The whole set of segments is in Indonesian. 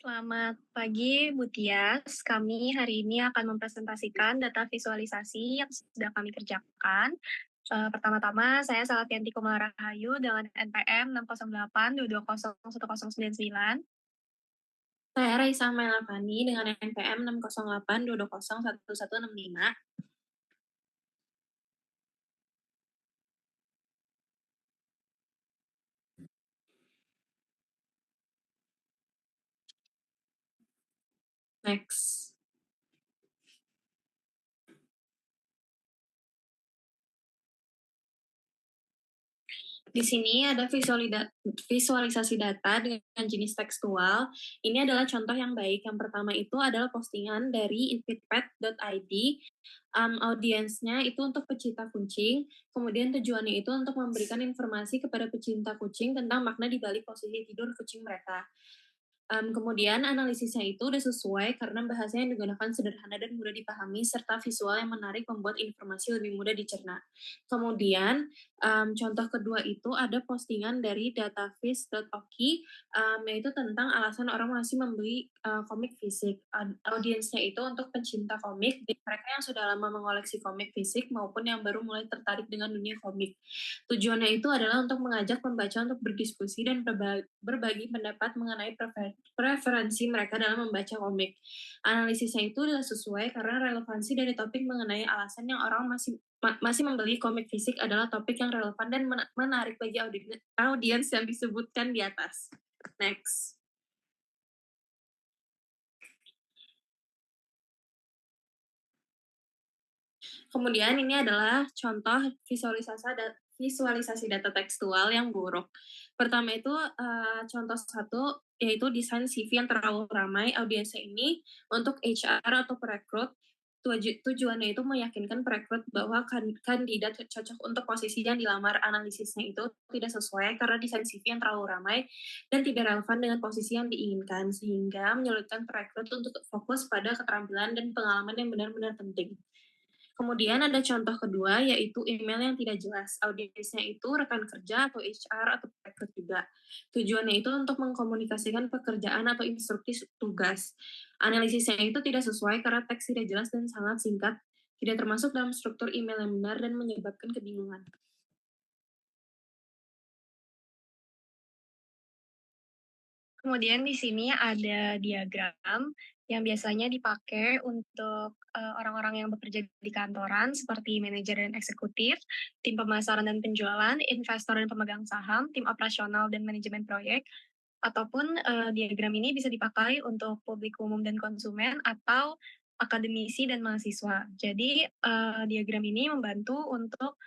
Selamat pagi, Bu Tias. Kami hari ini akan mempresentasikan data visualisasi yang sudah kami kerjakan. Pertama-tama, saya Salatianti Kumala Rahayu dengan NPM 608220199. Saya Raisa Melavani dengan NPM 60822011165. Next. Di sini ada visualisasi data dengan jenis tekstual. Ini adalah contoh yang baik. Yang pertama itu adalah postingan dari infitpet.id. Audiensnya itu untuk pecinta kucing. Kemudian tujuannya itu untuk memberikan informasi kepada pecinta kucing tentang makna di balik posisi tidur kucing mereka. Kemudian analisisnya itu udah sesuai karena bahasanya yang digunakan sederhana dan mudah dipahami, serta visual yang menarik membuat informasi lebih mudah dicerna. Kemudian, contoh kedua itu ada postingan dari dataviz.oki, yaitu tentang alasan orang masih membeli komik fisik. Audiensnya itu untuk pencinta komik, mereka yang sudah lama mengoleksi komik fisik maupun yang baru mulai tertarik dengan dunia komik. Tujuannya itu adalah untuk mengajak pembaca untuk berdiskusi dan berbagi pendapat mengenai preferensi mereka dalam membaca komik. Analisisnya itu adalah sesuai karena relevansi dari topik mengenai alasan yang orang masih membeli komik fisik adalah topik yang relevan dan menarik bagi audiens yang disebutkan di atas. Next. Kemudian ini adalah contoh visualisasi data tekstual yang buruk. Pertama itu contoh satu, yaitu desain CV yang terlalu ramai. Audiensnya ini untuk HR atau perekrut. Tujuannya itu meyakinkan perekrut bahwa kandidat cocok untuk posisi yang dilamar. Analisisnya itu tidak sesuai karena desain CV yang terlalu ramai dan tidak relevan dengan posisi yang diinginkan, sehingga menyulitkan perekrut untuk fokus pada keterampilan dan pengalaman yang benar-benar penting. Kemudian ada contoh kedua, yaitu email yang tidak jelas. Audiensnya itu rekan kerja atau HR atau perekrut juga. Tujuannya itu untuk mengkomunikasikan pekerjaan atau instruksi tugas. Analisisnya itu tidak sesuai karena teks tidak jelas dan sangat singkat, tidak termasuk dalam struktur email yang benar dan menyebabkan kebingungan. Kemudian di sini ada diagram yang biasanya dipakai untuk orang-orang yang bekerja di kantoran seperti manajer dan eksekutif, tim pemasaran dan penjualan, investor dan pemegang saham, tim operasional dan manajemen proyek, ataupun diagram ini bisa dipakai untuk publik umum dan konsumen atau akademisi dan mahasiswa. Jadi diagram ini membantu untuk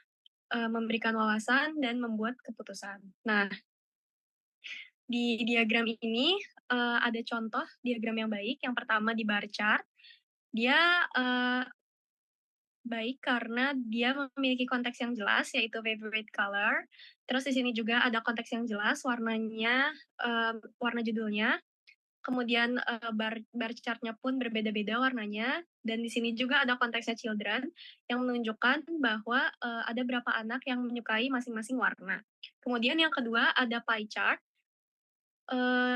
memberikan wawasan dan membuat keputusan. Nah, di diagram ini ada contoh diagram yang baik. Yang pertama di bar chart, dia baik karena dia memiliki konteks yang jelas, yaitu favorite color. Terus di sini juga ada konteks yang jelas, warnanya, warna judulnya. Kemudian bar chartnya pun berbeda-beda warnanya. Dan di sini juga ada konteksnya children, yang menunjukkan bahwa ada berapa anak yang menyukai masing-masing warna. Kemudian yang kedua ada pie chart.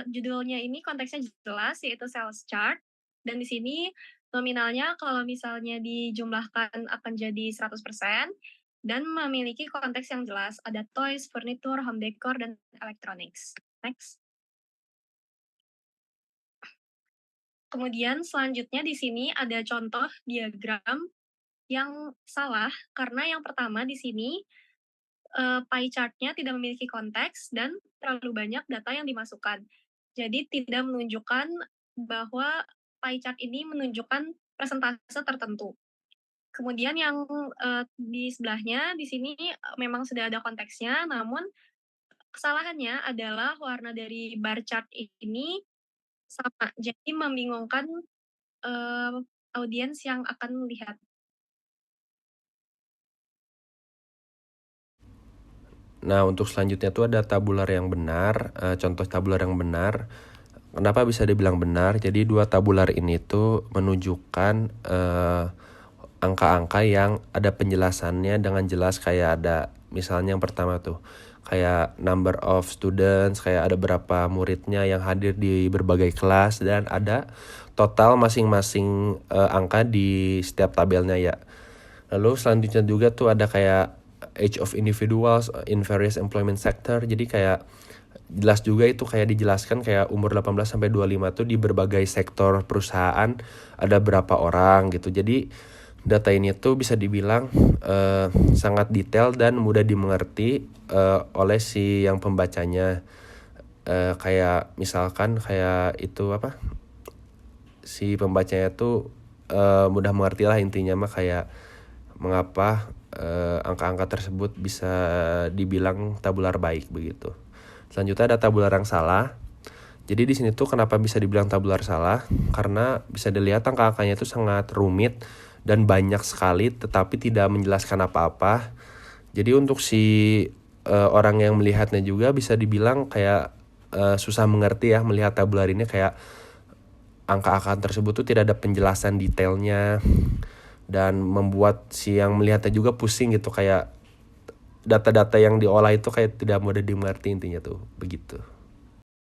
Judulnya ini konteksnya jelas, yaitu sales chart. Dan di sini nominalnya kalau misalnya dijumlahkan akan jadi 100%, dan memiliki konteks yang jelas. Ada toys, furniture, home decor, dan electronics. Next. Kemudian selanjutnya di sini ada contoh diagram yang salah, karena yang pertama di sini pie chart-nya tidak memiliki konteks dan terlalu banyak data yang dimasukkan. Jadi tidak menunjukkan bahwa pie chart ini menunjukkan persentase tertentu. Kemudian yang di sebelahnya di sini memang sudah ada konteksnya, namun kesalahannya adalah warna dari bar chart ini sama. Jadi membingungkan audiens yang akan melihat. Nah, untuk selanjutnya tuh ada tabular yang benar, contoh tabular yang benar. Kenapa bisa dibilang benar? Jadi dua tabular ini tuh menunjukkan angka-angka yang ada penjelasannya dengan jelas, kayak ada misalnya yang pertama tuh kayak number of students, kayak ada berapa muridnya yang hadir di berbagai kelas, dan ada total masing-masing angka di setiap tabelnya ya. Lalu selanjutnya juga tuh ada kayak age of individuals in various employment sector. Jadi kayak jelas juga itu kayak dijelaskan kayak umur 18 sampai 25 tuh di berbagai sektor perusahaan ada berapa orang gitu. Jadi data ini tuh bisa dibilang sangat detail dan mudah dimengerti oleh si yang pembacanya. Kayak misalkan kayak itu apa, si pembacanya tuh mudah mengerti lah intinya mah, kayak mengapa angka-angka tersebut bisa dibilang tabular baik begitu. Selanjutnya ada tabular yang salah. Jadi di sini tuh kenapa bisa dibilang tabular salah? Karena bisa dilihat angka-angkanya itu sangat rumit dan banyak sekali tetapi tidak menjelaskan apa-apa. Jadi untuk si orang yang melihatnya juga bisa dibilang kayak susah mengerti ya melihat tabular ini, kayak angka-angka tersebut tuh tidak ada penjelasan detailnya dan membuat si yang melihatnya juga pusing gitu, kayak data-data yang diolah itu kayak tidak mudah dimengerti intinya tuh begitu.